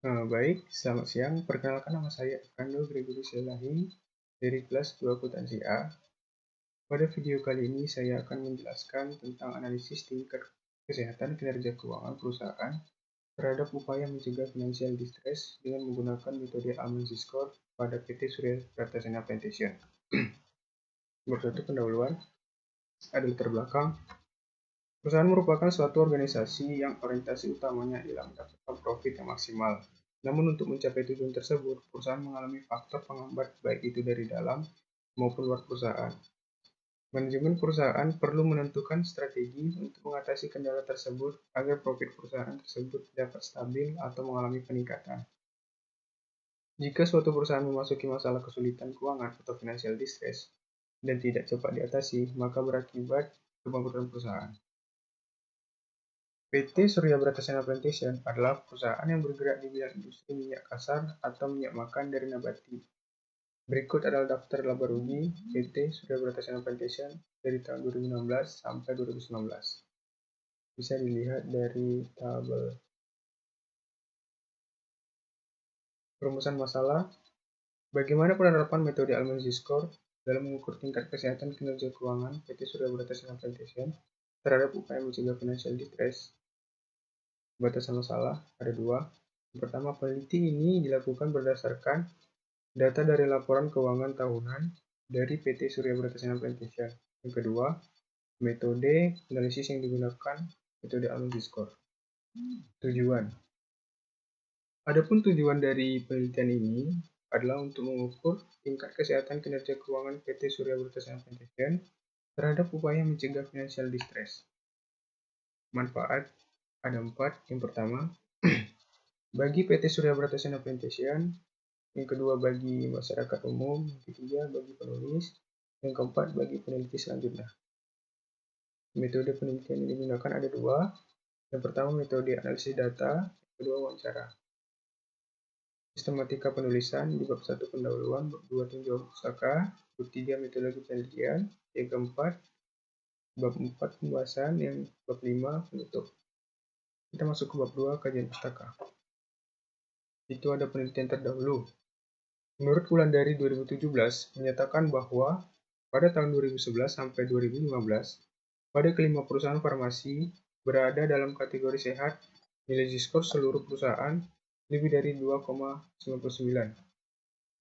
Baik, selamat siang. Perkenalkan, nama saya Fernando Gregory Selahi dari kelas 2 Akuntansi A. Pada video kali ini saya akan menjelaskan tentang analisis tingkat kesehatan kinerja keuangan perusahaan terhadap upaya mencegah financial distress dengan menggunakan metode Almonsi Score pada PT Surya Pratasena Plantation. Bersuatu pendahuluan, ada latar belakang. Perusahaan merupakan suatu organisasi yang orientasi utamanya adalah mendapatkan profit yang maksimal. Namun untuk mencapai tujuan tersebut, perusahaan mengalami faktor penghambat baik itu dari dalam maupun luar perusahaan. Manajemen perusahaan perlu menentukan strategi untuk mengatasi kendala tersebut agar profit perusahaan tersebut dapat stabil atau mengalami peningkatan. Jika suatu perusahaan memasuki masalah kesulitan keuangan atau financial distress dan tidak cepat diatasi, maka berakibat kebangkrutan perusahaan. PT Surya Pratasena Plantation adalah perusahaan yang bergerak di bidang industri minyak kasar atau minyak makan dari nabati. Berikut adalah daftar laba rugi PT Surya Pratasena Plantation dari tahun 2016 sampai 2019. Bisa dilihat dari tabel. Perumusan masalah. Bagaimana penerapan metode Almonsi Score dalam mengukur tingkat kesehatan kinerja keuangan PT Surya Pratasena Plantation terhadap upaya mencegah financial distress? Batasan masalah ada dua. Yang pertama, peneliti ini dilakukan berdasarkan data dari laporan keuangan tahunan dari PT Surya Pratasena Plantation. Yang kedua, metode analisis yang digunakan metode Almonsi Score. Tujuan. Adapun tujuan dari penelitian ini adalah untuk mengukur tingkat kesehatan kinerja keuangan PT Surya Pratasena Plantation terhadap upaya mencegah financial distress. Manfaat ada 4. Yang pertama, bagi PT Surya Pratasena Plantation. Yang kedua, bagi masyarakat umum. Yang ketiga, bagi penulis. Yang keempat, bagi peneliti selanjutnya. Metode penelitian yang digunakan ada dua. Yang pertama, metode analisis data. Yang kedua, wawancara. Sistematika penulisan di bab 1 pendahuluan, bab 2 tinjauan pustaka, bab 3 metodologi penelitian, yang keempat, bab 4 pembahasan, yang bab 5 penutup. Kita masuk ke bab 2 kajian pustaka. Itu ada penelitian terdahulu. Menurut Wulandari 2017 menyatakan bahwa pada tahun 2011 sampai 2015, pada kelima perusahaan farmasi berada dalam kategori sehat, nilai skor seluruh perusahaan lebih dari 2,99.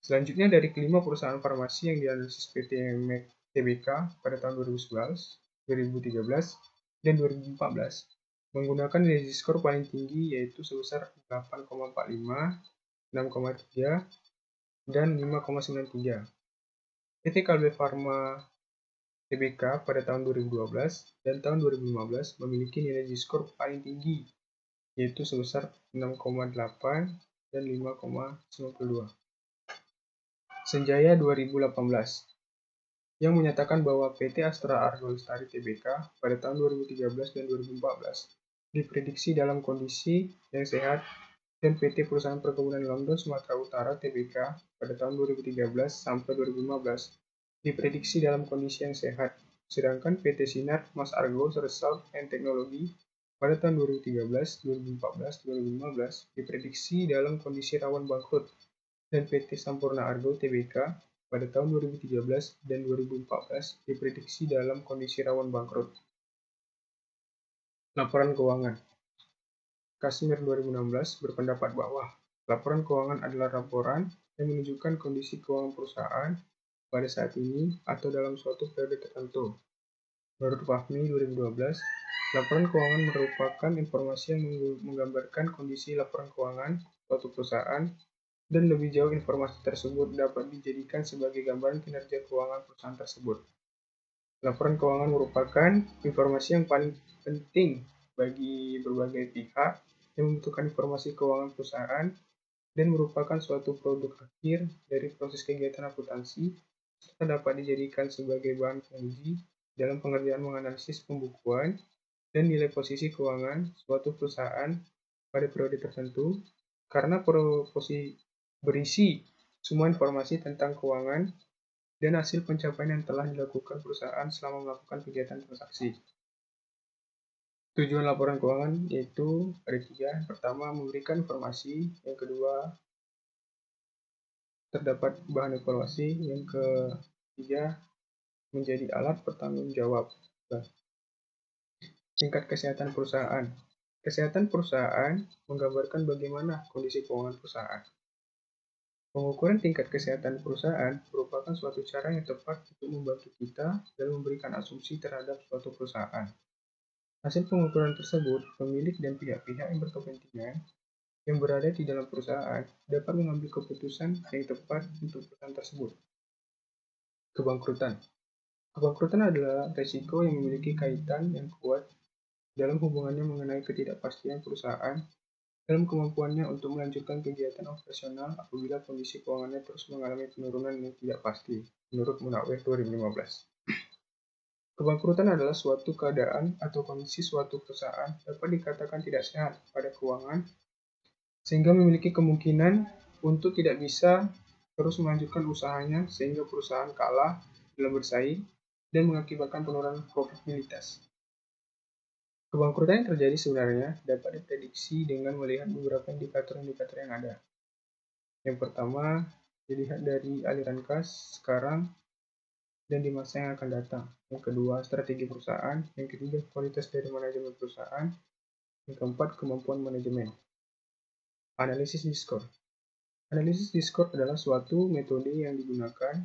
Selanjutnya, dari kelima perusahaan farmasi yang dianalisis PT TBK pada tahun 2011, 2013, dan 2014, menggunakan nilai skor paling tinggi yaitu sebesar 8,45, 6,3, dan 5,93. PT Kalbe Farma TBK pada tahun 2012 dan tahun 2015 memiliki nilai skor paling tinggi yaitu sebesar 6,8 dan 5,92. Senjaya 2018 yang menyatakan bahwa PT Astra Argo Lestari Tbk pada tahun 2013 dan 2014 diprediksi dalam kondisi yang sehat, dan PT Perusahaan Perkebunan London Sumatera Utara Tbk pada tahun 2013 sampai 2015 diprediksi dalam kondisi yang sehat, sedangkan PT Sinar Mas Argo Research and Technology pada tahun 2013, 2014, 2015 diprediksi dalam kondisi rawan bangkrut, dan PT Sampurna Argo Tbk pada tahun 2013 dan 2014 diprediksi dalam kondisi rawan bangkrut. Laporan keuangan. Kasmir 2016 berpendapat bahwa laporan keuangan adalah laporan yang menunjukkan kondisi keuangan perusahaan pada saat ini atau dalam suatu periode tertentu. Menurut Fahmi 2012, laporan keuangan merupakan informasi yang menggambarkan kondisi laporan keuangan suatu perusahaan, dan lebih jauh informasi tersebut dapat dijadikan sebagai gambaran kinerja keuangan perusahaan tersebut. Laporan keuangan merupakan informasi yang paling penting bagi berbagai pihak yang membutuhkan informasi keuangan perusahaan dan merupakan suatu produk akhir dari proses kegiatan akuntansi, serta dapat dijadikan sebagai bahan penguji dalam pengerjaan menganalisis pembukuan dan nilai posisi keuangan suatu perusahaan pada periode tertentu, karena posisi berisi semua informasi tentang keuangan dan hasil pencapaian yang telah dilakukan perusahaan selama melakukan kegiatan transaksi. Tujuan laporan keuangan yaitu ada 3. Yang pertama, memberikan informasi. Yang kedua, terdapat bahan evaluasi. Yang ketiga, menjadi alat bertanggung jawab. Tingkat kesehatan perusahaan. Kesehatan perusahaan menggambarkan bagaimana kondisi keuangan perusahaan. Pengukuran tingkat kesehatan perusahaan merupakan suatu cara yang tepat untuk membantu kita dalam memberikan asumsi terhadap suatu perusahaan. Hasil pengukuran tersebut, pemilik dan pihak-pihak yang berkepentingan yang berada di dalam perusahaan dapat mengambil keputusan yang tepat untuk perusahaan tersebut. Kebangkrutan. Kebangkrutan adalah risiko yang memiliki kaitan yang kuat dalam hubungannya mengenai ketidakpastian perusahaan dalam kemampuannya untuk melanjutkan kegiatan operasional apabila kondisi keuangannya terus mengalami penurunan yang tidak pasti, menurut Munawwir 2015. Kebangkrutan adalah suatu keadaan atau kondisi suatu perusahaan dapat dikatakan tidak sehat pada keuangan, sehingga memiliki kemungkinan untuk tidak bisa terus melanjutkan usahanya sehingga perusahaan kalah dalam bersaing dan mengakibatkan penurunan profitabilitas. Kebangkrutan yang terjadi sebenarnya dapat diprediksi dengan melihat beberapa indikator-indikator yang ada. Yang pertama, dilihat dari aliran kas sekarang dan di masa yang akan datang. Yang kedua, strategi perusahaan. Yang ketiga, kualitas dari manajemen perusahaan. Yang keempat, kemampuan manajemen. Analisis diskor. Analisis diskor adalah suatu metode yang digunakan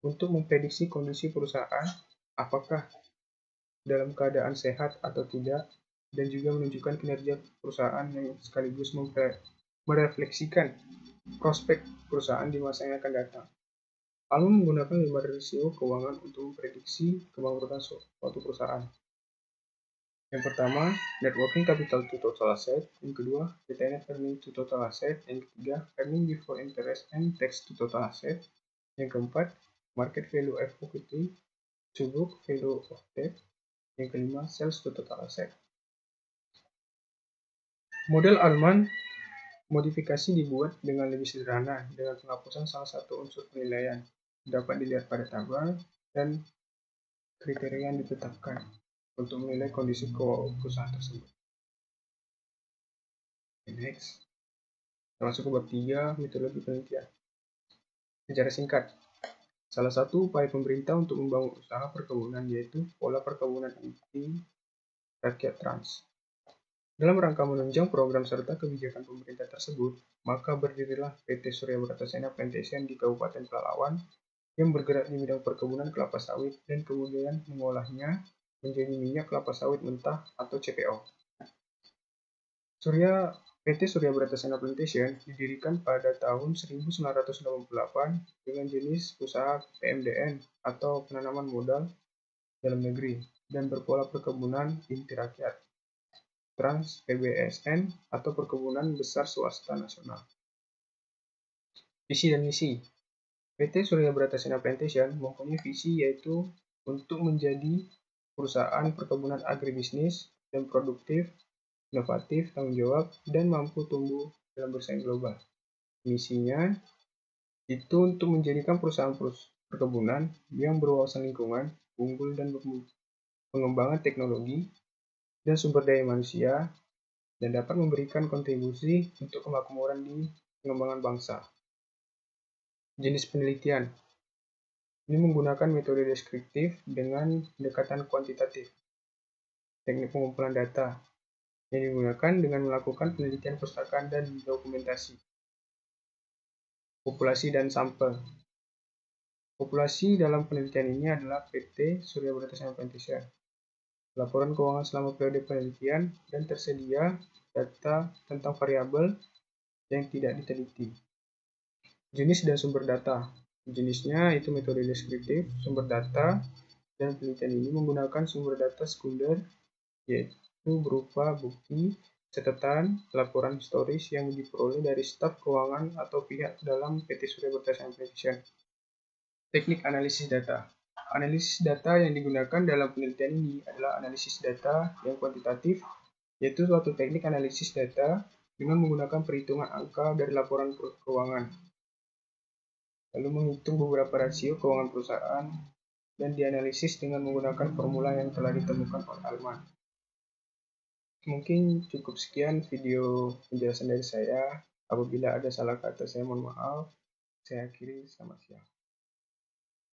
untuk memprediksi kondisi perusahaan, apakah dalam keadaan sehat atau tidak, dan juga menunjukkan kinerja perusahaan yang sekaligus merefleksikan prospek perusahaan di masa yang akan datang. Alma menggunakan 5 rasio keuangan untuk memprediksi kebangkrutan suatu perusahaan. Yang pertama, net working capital to total asset. Yang kedua, retained earning to total asset. Yang ketiga, earning before interest and tax to total asset. Yang keempat, market value of equity to book value of debt. Yang kelima, sales to total asset. Model Alman modifikasi dibuat dengan lebih sederhana dengan penghapusan salah satu unsur penilaian. Dapat dilihat pada tabel dan kriteria yang ditetapkan untuk menilai kondisi perusahaan tersebut. Next, kita masuk ke bab 3, metodologi penelitian. Sejarah singkat. Salah satu upaya pemerintah untuk membangun usaha perkebunan yaitu pola perkebunan inti rakyat trans. Dalam rangka menunjang program serta kebijakan pemerintah tersebut, maka berdirilah PT Surya Bratasena Plantation di Kabupaten Pelalawan yang bergerak di bidang perkebunan kelapa sawit dan kemudian mengolahnya menjadi minyak kelapa sawit mentah atau CPO. PT Surya Bratasena Plantation didirikan pada tahun 1988 dengan jenis usaha PMDN atau penanaman modal dalam negeri dan berpola perkebunan inti rakyat Trans PBSN atau perkebunan besar swasta nasional. Visi dan misi. PT Surya Bratasena Plantation mempunyai visi yaitu untuk menjadi perusahaan perkebunan agribisnis dan produktif, inovatif, tanggung jawab, dan mampu tumbuh dalam bersaing global. Misinya itu untuk menjadikan perusahaan perkebunan yang berwawasan lingkungan, unggul dan pengembangan teknologi dan sumber daya manusia, dan dapat memberikan kontribusi untuk kemakmuran di pengembangan bangsa. Jenis penelitian. Ini menggunakan metode deskriptif dengan pendekatan kuantitatif. Teknik pengumpulan data yang digunakan dengan melakukan penelitian perpustakaan dan dokumentasi. Populasi dan sampel. Populasi dalam penelitian ini adalah PT Surya Bratasena Plantation. Laporan keuangan selama periode penelitian dan tersedia data tentang variabel yang tidak diteliti. Jenis dan sumber data. Jenisnya itu metode deskriptif, sumber data, dan penelitian ini menggunakan sumber data sekunder yaitu berupa bukti, catatan, laporan historis yang diperoleh dari staf keuangan atau pihak dalam PT Surya Bratasena Plantation. Teknik analisis data. Analisis data yang digunakan dalam penelitian ini adalah analisis data yang kuantitatif, yaitu suatu teknik analisis data dengan menggunakan perhitungan angka dari laporan keuangan, lalu menghitung beberapa rasio keuangan perusahaan, dan dianalisis dengan menggunakan formula yang telah ditemukan oleh Alman. Mungkin cukup sekian video penjelasan dari saya. Apabila ada salah kata, saya mohon maaf. Saya akhiri, selamat siang.